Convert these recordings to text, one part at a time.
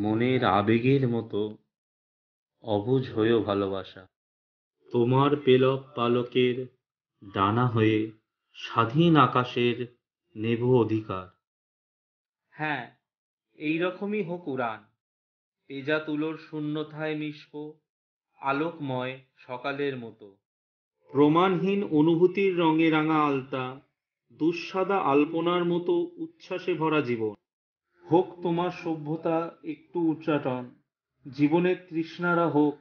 মনের আবেগের মতো অবুঝ হয়েও ভালোবাসা। তোমার পেলব পালকের ডানা হয়ে স্বাধীন আকাশের নেব অধিকার। হ্যাঁ, এইরকমই হোক উড়ান, পেজা তুলোর শূন্যতায় মিশব আলোকময় সকালের মতো। প্রমাণহীন অনুভূতির রঙে রাঙা আলতা, দুঃসাদা আলপনার মতো উচ্ছ্বাসে ভরা জীবন। হোক তোমার সভ্যতা একটু উচ্চাটন, জীবনের তৃষ্ণারা হোক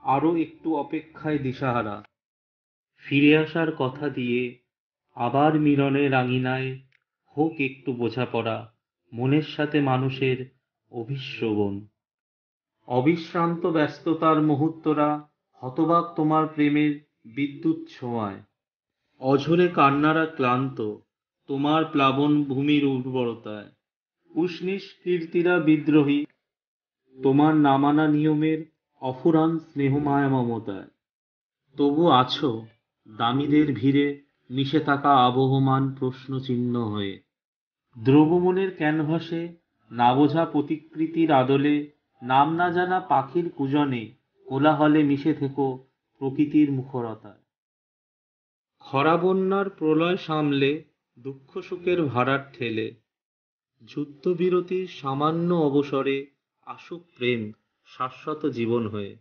আরো একটু অপেক্ষায় দিশাহারা। ফিরে আসার কথা দিয়ে আবার মিলনের আঙিনায় হোক একটু বোঝাপড়া, মনের সাথে মানুষের অভিশ্রবণ। অবিশ্রান্ত ব্যস্ততার মুহূর্তরা হতবাক তোমার প্রেমের বিদ্যুৎ ছোঁয়ায়। অঝরে কান্নারা ক্লান্ত তোমার প্লাবন ভূমির উর্বরতায়। উষ্ণিস কীর্তিরা বিদ্রোহী তোমার নামানা নিয়মের অফুরান স্নেহমায়া মমতায়। তবু আছো দামীদের ভিড়ে মিশে থাকা আবহমান প্রশ্ন চিহ্ন হয়ে। দ্রবমনের ক্যানভাসে না বোঝা প্রতিকৃতির আদলে, নাম না জানা পাখির কূজনে কোলাহলে মিশে থেকো প্রকৃতির মুখরতায়। খরা বন্যার প্রলয় সামলে দুঃখ সুখের ভাড়ার ঠেলে, যুদ্ধবিরতির সামান্য অবসরে আসুক প্রেম শাশ্বত জীবন হয়ে।